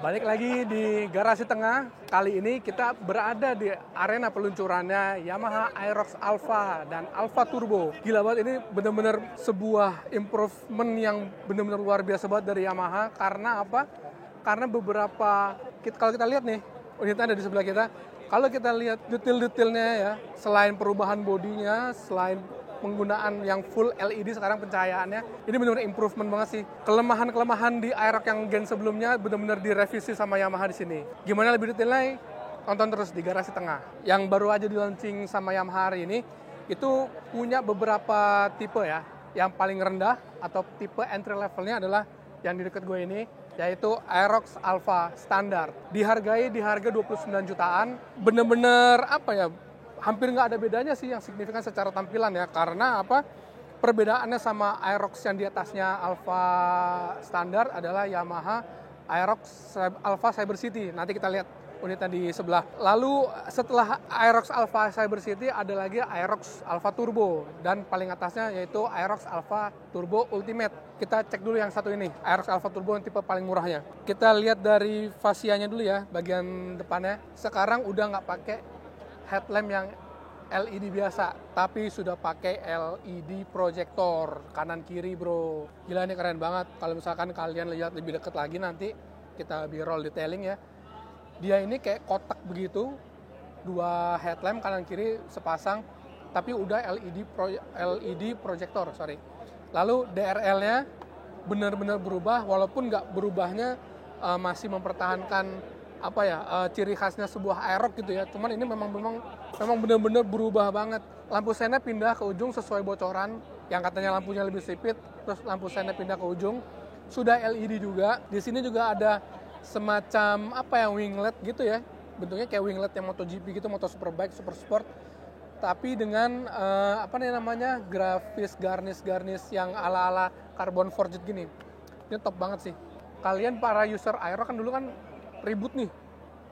Balik lagi di garasi tengah. Kali ini kita berada di arena peluncurannya Yamaha Aerox Alpha dan Alpha Turbo. Gila banget, ini benar-benar sebuah improvement yang benar-benar luar biasa banget dari Yamaha. Karena apa? Karena beberapa, kalau kita lihat nih, unitnya ada di sebelah kita. Kalau kita lihat detail-detailnya ya, selain perubahan bodinya, selain penggunaan yang full LED sekarang pencahayaannya, ini benar-benar improvement banget sih. Kelemahan-kelemahan di Aerox yang gen sebelumnya benar-benar direvisi sama Yamaha di sini. Gimana lebih detailnya? Tonton terus di garasi tengah. Yang baru aja di launching sama Yamaha hari ini, itu punya beberapa tipe ya. Yang paling rendah atau tipe entry levelnya adalah yang di dekat gue ini, yaitu Aerox Alpha Standard. Dihargai di harga 29 jutaan. Bener-bener apa ya, hampir nggak ada bedanya sih yang signifikan secara tampilan ya. Karena apa? Perbedaannya sama Aerox yang di atasnya Alpha Standard adalah Yamaha Aerox Alpha Cyber City. Nanti kita lihat unitnya di sebelah. Lalu setelah Aerox Alpha Cyber City ada lagi Aerox Alpha Turbo. Dan paling atasnya yaitu Aerox Alpha Turbo Ultimate. Kita cek dulu yang satu ini, Aerox Alpha Turbo yang tipe paling murahnya. Kita lihat dari fasianya dulu ya, bagian depannya. Sekarang udah nggak pakai headlamp yang LED biasa, tapi sudah pakai LED projector kanan kiri bro. Gila, ini keren banget. Kalau misalkan kalian lihat lebih dekat lagi nanti kita B-roll detailing ya. Dia ini kayak kotak begitu, dua headlamp kanan kiri sepasang, tapi udah LED projector, sorry. Lalu DRL-nya benar-benar berubah, walaupun nggak berubahnya masih mempertahankan apa ya, ciri khasnya sebuah Aerox gitu ya. Cuman ini memang benar-benar berubah banget. Lampu sennya pindah ke ujung sesuai bocoran, yang katanya lampunya lebih sipit, terus lampu sennya pindah ke ujung. Sudah LED juga. Di sini juga ada semacam apa ya, winglet gitu ya. Bentuknya kayak winglet yang MotoGP gitu, Moto Superbike, Super Sport. Tapi dengan apa nih namanya, grafis garnish yang ala-ala carbon forged gini. Ini top banget sih. Kalian para user Aerox kan dulu kan ribut nih,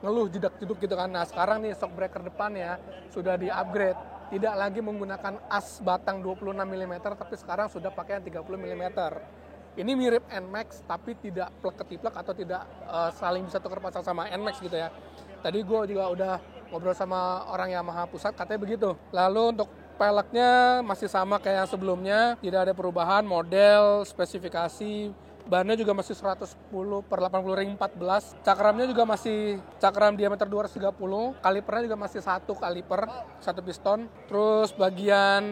ngeluh jedak-jeduk gitu kan. Nah sekarang nih shock breaker depan ya sudah di-upgrade, tidak lagi menggunakan as batang 26 mm, tapi sekarang sudah pakai yang 30 mm. Ini mirip NMAX tapi tidak plek-ketiplek atau tidak saling bisa tukar pasang sama NMAX gitu ya. Tadi gue juga udah ngobrol sama orang Yamaha pusat, katanya begitu. Lalu untuk peleknya masih sama kayak yang sebelumnya, tidak ada perubahan, model, spesifikasi. Bannya juga masih 110 per 80 ring 14. Cakramnya juga masih cakram diameter 230. Kalipernya juga masih satu kaliper, satu piston. Terus bagian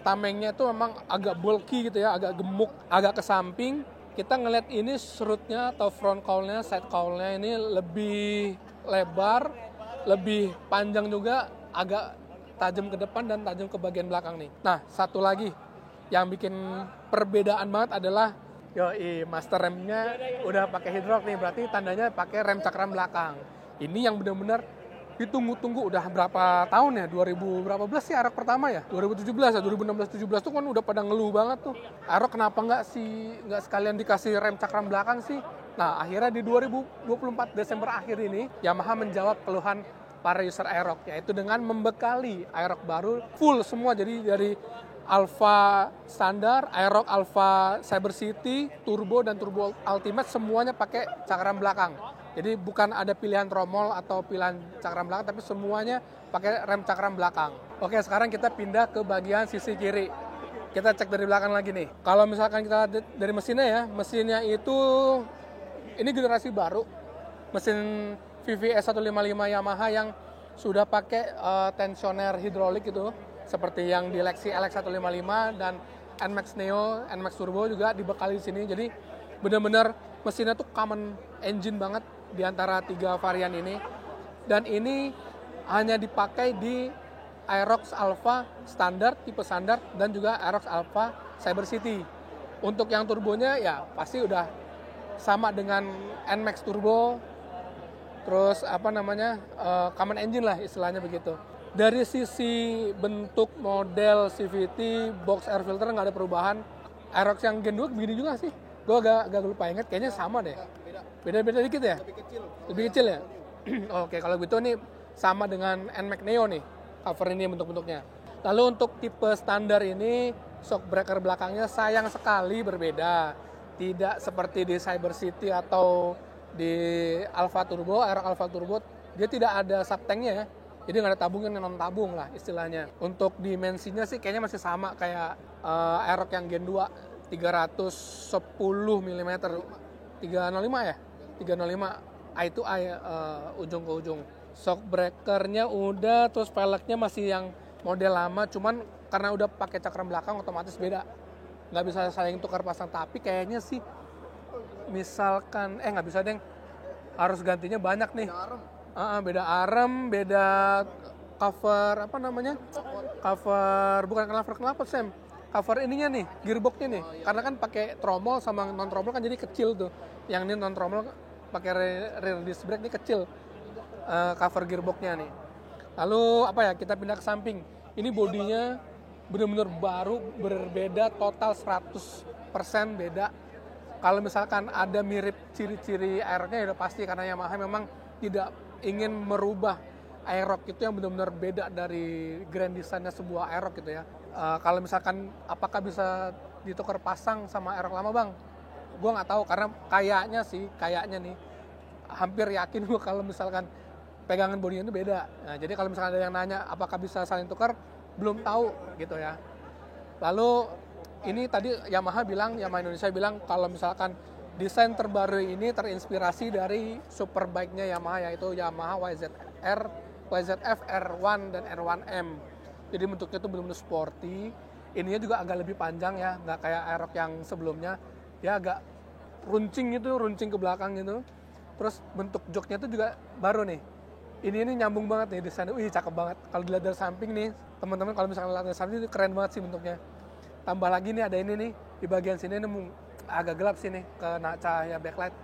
tamengnya itu memang agak bulky gitu ya, agak gemuk, agak ke samping. Kita ngeliat ini serutnya atau front cowlnya, side cowlnya ini lebih lebar, lebih panjang juga, agak tajam ke depan dan tajam ke bagian belakang nih. Nah, satu lagi yang bikin perbedaan banget adalah master remnya udah pakai hidrolok nih, berarti tandanya pakai rem cakram belakang. Ini yang benar-benar ditunggu-tunggu udah berapa tahun ya, 2000 berapa belas sih Aerox pertama ya? 2017 ya, 2016-17 tuh kan udah pada ngeluh banget tuh. Aerox kenapa nggak sekalian dikasih rem cakram belakang sih? Nah akhirnya di 2024 Desember akhir ini Yamaha menjawab keluhan para user Aerox, yaitu dengan membekali Aerox baru full semua, jadi dari Alpha Standard, Aerox Alpha Cyber City, Turbo dan Turbo Ultimate semuanya pakai cakram belakang. Jadi bukan ada pilihan tromol atau pilihan cakram belakang, tapi semuanya pakai rem cakram belakang. Oke, sekarang kita pindah ke bagian sisi kiri. Kita cek dari belakang lagi nih. Kalau misalkan kita dari mesinnya ya, mesinnya itu ini generasi baru. Mesin VVS 155 Yamaha yang sudah pakai tensioner hidrolik gitu, seperti yang di Lexi LX155 dan NMAX Neo, NMAX Turbo juga dibekali di sini. Jadi benar-benar mesinnya tuh common engine banget di antara tiga varian ini. Dan ini hanya dipakai di Aerox Alpha Standard, tipe standar, dan juga Aerox Alpha Cyber City. Untuk yang turbonya ya pasti udah sama dengan NMAX Turbo, terus apa namanya, common engine lah istilahnya begitu. Dari sisi bentuk, model, CVT, box air filter nggak ada perubahan. Aerox yang Gen 2 begini juga sih. Gue agak lupa ingat, kayaknya sama deh. Beda dikit ya? Lebih kecil ya? Oke, kalau gitu nih sama dengan NMAX Neo nih, cover ini bentuk-bentuknya. Lalu untuk tipe standar ini, shock breaker belakangnya sayang sekali berbeda. Tidak seperti di Cyber City atau Di Alfa Turbo, Aerox Alfa Turbo, dia tidak ada subtanknya ya. Jadi nggak ada tabung, non tabung lah istilahnya. Untuk dimensinya sih kayaknya masih sama kayak Aerox yang Gen 2, 310 mm, 305 ya, 305 eye to eye, ujung ke ujung. Shock breakernya udah, terus peleknya masih yang model lama, cuman karena udah pakai cakram belakang otomatis beda, nggak bisa saling tukar pasang. Tapi kayaknya sih misalkan nggak bisa deng, harus gantinya banyak nih. Beda arem, beda cover apa namanya, cover bukan cover Sam, cover ininya nih, gearboxnya nih, karena kan pakai tromol sama non tromol kan jadi kecil tuh. Yang ini non tromol pakai rear disc brake ini kecil, cover gearboxnya nih. Lalu apa ya, kita pindah ke samping. Ini bodinya benar-benar baru, berbeda total 100% beda. Kalau misalkan ada mirip ciri-ciri Aerox-nya ya udah pasti, karena Yamaha memang tidak ingin merubah Aerox itu yang benar-benar beda dari grand design-nya sebuah Aerox gitu ya. Kalau misalkan apakah bisa ditukar pasang sama Aerox lama bang? Gue nggak tahu, karena kayaknya nih hampir yakin gue kalau misalkan pegangan bodinya itu beda. Nah, jadi kalau misalkan ada yang nanya apakah bisa saling tukar, belum tahu gitu ya. Lalu ini tadi Yamaha Indonesia bilang kalau misalkan desain terbaru ini terinspirasi dari superbike-nya Yamaha, yaitu Yamaha YZR, YZF R1 dan R1M. Jadi bentuknya tuh benar-benar sporty. Ininya juga agak lebih panjang ya, nggak kayak Aerox yang sebelumnya. Ya agak runcing ke belakang gitu. Terus bentuk joknya itu juga baru nih. Ini nyambung banget nih desainnya. Wih, cakep banget. Kalau dilihat dari samping nih, teman-teman kalau misalkan lihat dari samping itu keren banget sih bentuknya. Tambah lagi nih ada ini nih, di bagian sini nih agak gelap sih nih, kena cahaya backlight.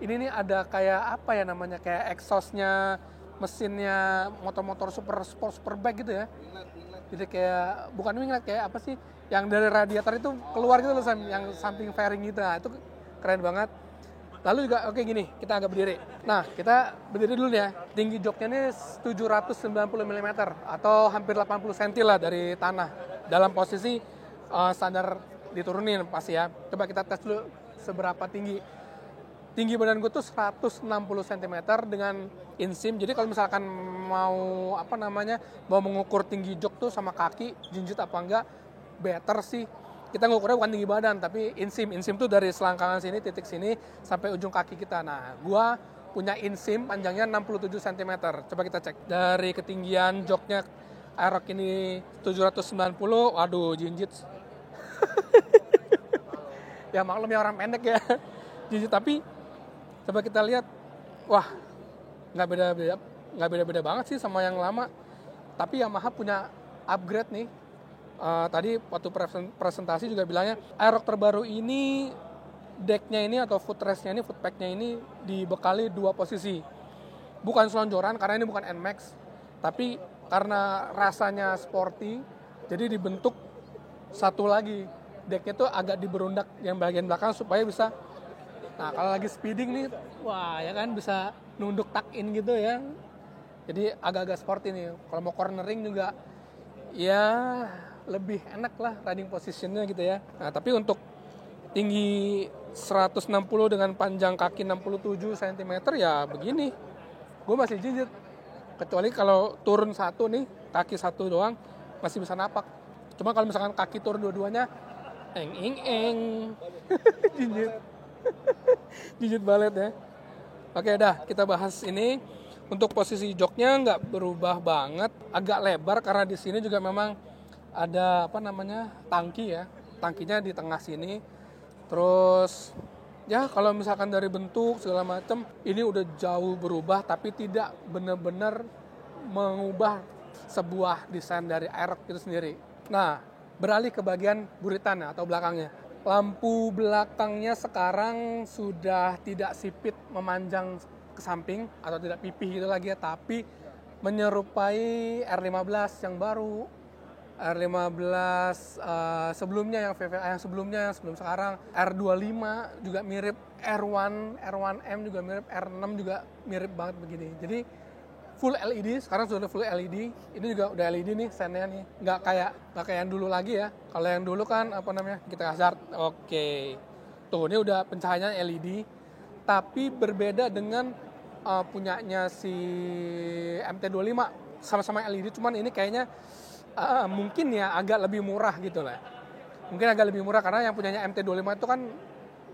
Ini nih ada kayak apa ya namanya, kayak exhaustnya mesinnya motor-motor superbike gitu ya. Jadi kayak, bukan winglet, kayak apa sih, yang dari radiator itu keluar gitu loh, yang samping fairing gitu. Nah, itu keren banget. Lalu juga oke gini, kita agak berdiri. Nah, kita berdiri dulu ya. Tinggi joknya ini 790 mm atau hampir 80 cm lah dari tanah. Dalam posisi standar diturunin pasti ya. Coba kita tes dulu seberapa tinggi. Tinggi badan gue tuh 160 cm dengan insim. Jadi kalau misalkan mau mengukur tinggi jok tuh sama kaki, jinjit apa enggak, better sih kita ngukurnya bukan tinggi badan, tapi insim tuh dari selangkangan sini, titik sini, sampai ujung kaki kita. Nah, gua punya insim panjangnya 67 cm. Coba kita cek. Dari ketinggian joknya Aerox ini 790, waduh, jinjit. Ya maklum ya, orang pendek ya. Jinjit, tapi coba kita lihat, wah, nggak beda-beda banget sih sama yang lama. Tapi Yamaha punya upgrade nih. Tadi waktu presentasi juga bilangnya Aerox terbaru ini decknya ini atau footrestnya ini, footpacknya ini dibekali 2 posisi. Bukan selonjoran karena ini bukan NMAX, tapi karena rasanya sporty, jadi dibentuk satu lagi. Decknya tuh agak diberundak yang bagian belakang supaya bisa, nah kalau lagi speeding nih, wah ya kan bisa nunduk tuck in gitu ya. Jadi agak-agak sporty nih. Kalau mau cornering juga ya lebih enak lah riding positionnya gitu ya. Nah, tapi untuk tinggi 160 dengan panjang kaki 67 cm ya begini, gue masih jinjit. Kecuali kalau turun satu nih, kaki satu doang masih bisa napak. Cuma kalau misalkan kaki turun dua-duanya, jinjit. Jinjit balet ya. Oke dah, kita bahas ini. Untuk posisi joknya nggak berubah banget, agak lebar karena di sini juga memang ada tangki ya, tangkinya di tengah sini. Terus ya kalau misalkan dari bentuk segala macam ini udah jauh berubah, tapi tidak benar-benar mengubah sebuah desain dari Aerox itu sendiri. Nah, beralih ke bagian buritan atau belakangnya. Lampu belakangnya sekarang sudah tidak sipit memanjang ke samping atau tidak pipih gitu lagi ya, tapi menyerupai R15 yang baru. R15 sebelumnya yang VVA yang sebelum sekarang, R25 juga mirip, R1M juga mirip, R6 juga mirip banget begini. Jadi full LED, sekarang sudah full LED. Ini juga udah LED nih sennya nih. Nggak kayak yang dulu lagi ya. Kalau yang dulu kan kita hazard. Oke. Tuh, ini udah pencahayaannya LED. tapi berbeda dengan punyanya si MT25, sama-sama LED, cuman ini kayaknya mungkin ya agak lebih murah gitu lah. Mungkin agak lebih murah karena yang punyanya MT25 itu kan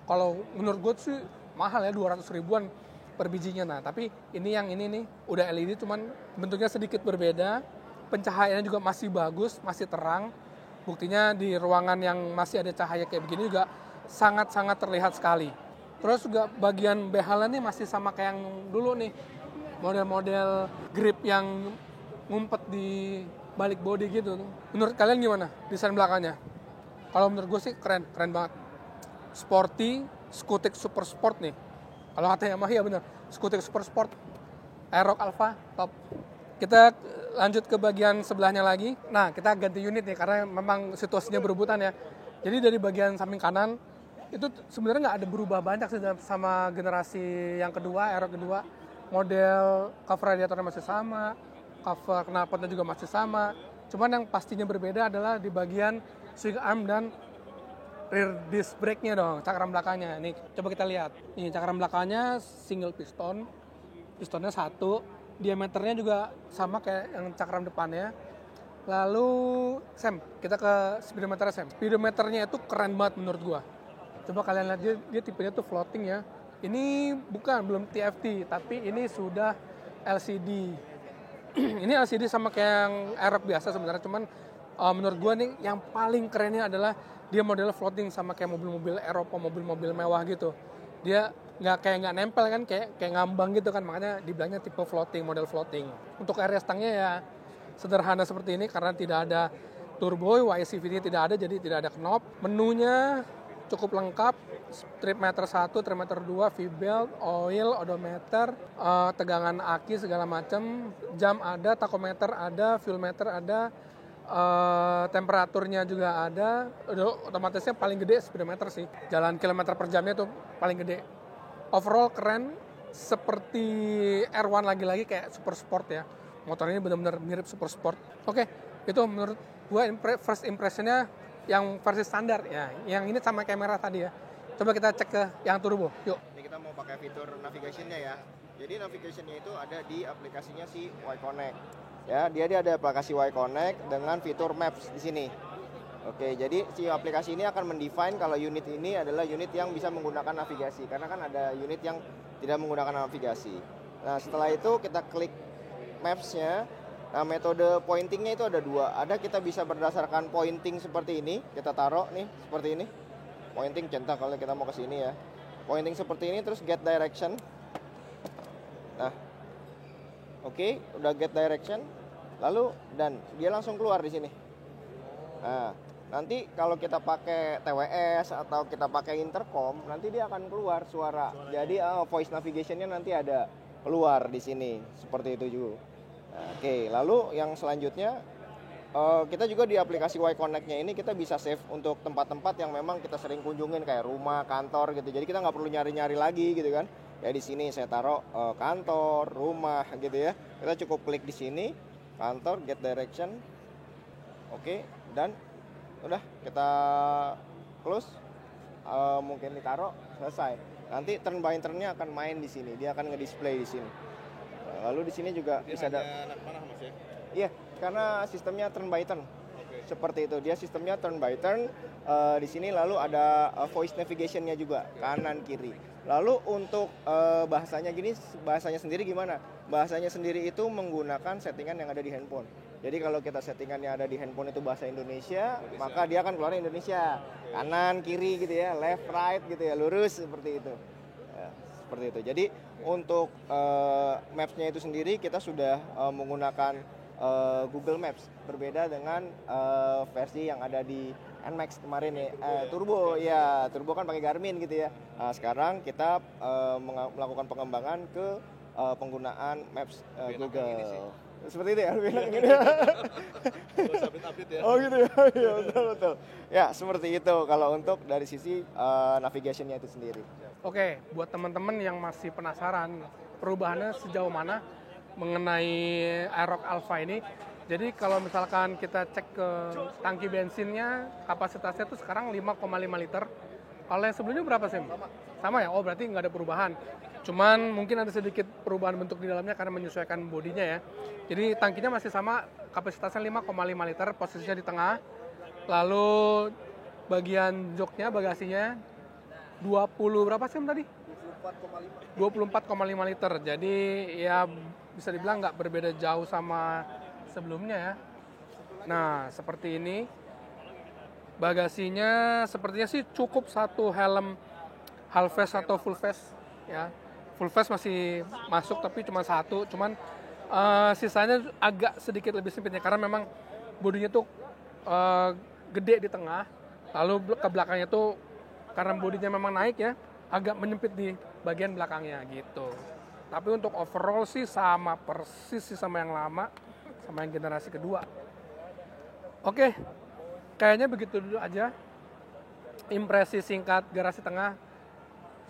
kalau menurut gue sih mahal ya, 200 ribuan per bijinya. Nah, tapi ini yang ini nih udah LED, cuman bentuknya sedikit berbeda, pencahayaannya juga masih bagus, masih terang. Buktinya di ruangan yang masih ada cahaya kayak begini juga sangat-sangat terlihat sekali. Terus juga bagian behalnya nih masih sama kayak yang dulu nih, model-model grip yang ngumpet di balik body gitu. Menurut kalian gimana desain belakangnya? Kalau menurut gue sih keren banget. Sporty, Scutic Super Sport nih. Kalau kata Yamaha ya bener, Scutic Super Sport, Aerox Alpha, top. Kita lanjut ke bagian sebelahnya lagi. Nah, kita ganti unit nih karena memang situasinya berebutan ya. Jadi dari bagian samping kanan itu sebenarnya nggak ada berubah banyak sih sama generasi yang kedua, Aerox kedua. Model cover radiatornya masih sama, cover knalpotnya juga masih sama. Cuman yang pastinya berbeda adalah di bagian swing arm dan rear disc brake-nya dong, cakram belakangnya. Nih, coba kita lihat. Nih, cakram belakangnya single piston. Pistonnya satu, diameternya juga sama kayak yang cakram depannya. Lalu, Sam, kita ke speedometer Sam. Speedometernya itu keren banget menurut gua. Coba kalian lihat, dia tipenya tuh floating ya. Ini belum TFT, tapi ini sudah LCD. Ini LCD sama kayak yang Aerox biasa sebenarnya, cuman menurut gua nih yang paling kerennya adalah dia model floating sama kayak mobil-mobil Eropa, mobil-mobil mewah gitu. Dia nggak nempel kan, kayak ngambang gitu kan, makanya dibilangnya tipe floating, model floating. Untuk area stangnya ya sederhana seperti ini karena tidak ada turbo, YCVT tidak ada, jadi tidak ada knob. Menunya cukup lengkap, trip meter 1, trip meter 2, V-belt, oil, odometer, tegangan aki segala macam, jam ada, tachometer ada, fuel meter ada, temperaturnya juga ada. Otomatisnya paling gede speedometer sih, jalan kilometer per jamnya tuh paling gede. Overall keren, seperti R1 lagi-lagi kayak super sport ya. Motor ini benar-benar mirip super sport. Oke, itu menurut gua first impressionnya yang versi standar ya. Yang ini sama kamera tadi ya. Coba kita cek ke yang turbo, yuk. Ini kita mau pakai fitur navigation-nya ya. Jadi navigation-nya itu ada di aplikasinya si Y-Connect. Ya, dia ada aplikasi Y-Connect dengan fitur Maps di sini. Oke, jadi si aplikasi ini akan mendefine kalau unit ini adalah unit yang bisa menggunakan navigasi. Karena kan ada unit yang tidak menggunakan navigasi. Nah, setelah itu kita klik Maps-nya. Nah, metode pointingnya itu ada dua. Ada kita bisa berdasarkan pointing seperti ini. Kita taruh nih, seperti ini. Pointing contoh kalau kita mau ke sini ya. Pointing seperti ini, terus get direction. Nah, oke, udah get direction. Lalu, dan dia langsung keluar di sini. Nah, nanti kalau kita pakai TWS atau kita pakai intercom, nanti dia akan keluar suara. Jadi voice navigation-nya nanti ada keluar di sini. Seperti itu juga. Nah, oke, lalu yang selanjutnya kita juga di aplikasi Y-Connect-nya ini kita bisa save untuk tempat-tempat yang memang kita sering kunjungin kayak rumah, kantor gitu. Jadi kita nggak perlu nyari-nyari lagi gitu kan. Ya di sini saya taruh kantor, rumah gitu ya. Kita cukup klik di sini, kantor, get direction. Oke, dan udah kita close. Mungkin ditaruh, selesai. Nanti turn by turn-nya akan main di sini. Dia akan nge-display di sini. Lalu di sini juga dia bisa ada panah Mas ya? Iya, karena sistemnya turn by turn. Okay. Seperti itu, dia sistemnya turn by turn. Di sini lalu ada voice navigation-nya juga, kanan kiri. Lalu untuk bahasanya sendiri gimana? Bahasanya sendiri itu menggunakan settingan yang ada di handphone. Jadi kalau kita settingan yang ada di handphone itu bahasa Indonesia, maka dia akan keluar Indonesia. Kanan, kiri gitu ya, left, right gitu ya, lurus seperti itu. Ya, seperti itu. Jadi untuk Maps-nya itu sendiri kita sudah menggunakan Google Maps. Berbeda dengan versi yang ada di NMAX kemarin ya, Turbo ya, Turbo kan pakai Garmin gitu ya. Nah, sekarang kita melakukan pengembangan ke penggunaan Maps Google. Seperti itu ya, bilang gini. Ya. Oh gitu ya, ya betul. Ya seperti itu kalau untuk dari sisi navigation-nya itu sendiri. Oke, buat teman-teman yang masih penasaran perubahannya sejauh mana mengenai Aerox Alpha ini. Jadi kalau misalkan kita cek ke tangki bensinnya, kapasitasnya tuh sekarang 5,5 liter. Kalau yang sebelumnya berapa Sim? Sama ya? Oh berarti nggak ada perubahan. Cuman mungkin ada sedikit perubahan bentuk di dalamnya karena menyesuaikan bodinya ya. Jadi tangkinya masih sama, kapasitasnya 5,5 liter, posisinya di tengah. Lalu bagian joknya, bagasinya 20 berapa Sim tadi? 24,5 liter. Jadi ya bisa dibilang nggak berbeda jauh sama sebelumnya ya. Nah seperti ini. Bagasinya sepertinya sih cukup satu helm half face atau full face ya. Full face masih masuk tapi cuma satu, cuman sisanya agak sedikit lebih sempitnya karena memang bodinya tuh gede di tengah, lalu ke belakangnya tuh karena bodinya memang naik ya, agak menyempit di bagian belakangnya gitu. Tapi untuk overall sih sama persis sih sama yang lama, sama yang generasi kedua. Oke. Kayaknya begitu dulu aja impresi singkat garasi tengah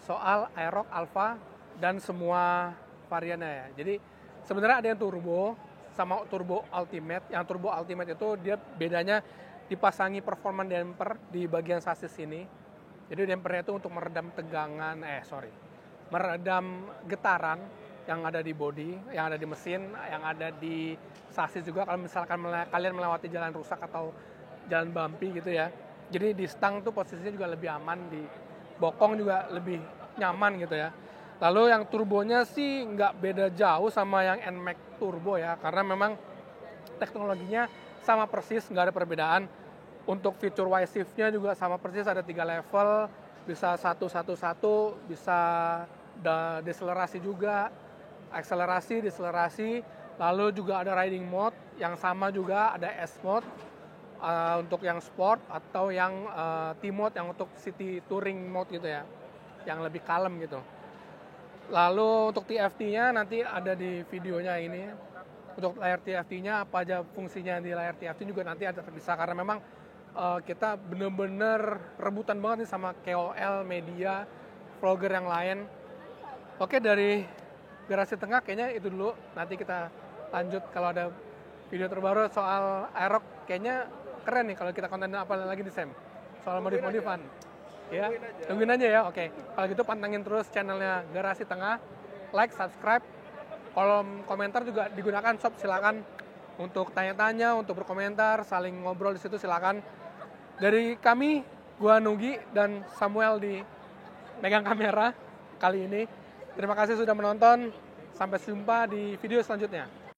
soal Aerox Alpha dan semua variannya ya. Jadi sebenarnya ada yang turbo sama turbo ultimate. Yang turbo ultimate itu dia bedanya dipasangi performance damper di bagian sasis sini. Jadi dampernya itu untuk meredam meredam getaran yang ada di bodi, yang ada di mesin, yang ada di sasis juga kalau misalkan kalian melewati jalan rusak atau jalan bumpy gitu ya. Jadi di stang tuh posisinya juga lebih aman, di bokong juga lebih nyaman gitu ya. Lalu yang turbonya sih nggak beda jauh sama yang NMAX turbo ya, karena memang teknologinya sama persis, nggak ada perbedaan. Untuk fitur Y-Shift-nya juga sama persis, ada 3 level, bisa 1-1-1, bisa deselerasi juga, akselerasi, deselerasi, lalu juga ada riding mode yang sama juga, ada S mode, untuk yang sport atau yang T-mode yang untuk city touring mode gitu ya, yang lebih kalem gitu. Lalu untuk TFT-nya nanti ada di videonya ini. Untuk layar TFT-nya apa aja fungsinya di layar TFT juga nanti ada terpisah karena memang kita bener-bener rebutan banget nih sama KOL, media, vlogger yang lain. Oke, dari garasi tengah kayaknya itu dulu. Nanti kita lanjut kalau ada video terbaru soal Aerox. Kayaknya keren nih kalau kita konten apa lagi di Sam soal modif-modifan ya, tungguin aja ya. Oke, kalau gitu pantengin terus channelnya Garasi Tengah, like, subscribe, kolom komentar juga digunakan sob, silakan untuk tanya-tanya, untuk berkomentar, saling ngobrol di situ silakan. Dari kami, gua Nugi dan Samuel di megang kamera kali ini. Terima kasih sudah menonton, sampai jumpa di video selanjutnya.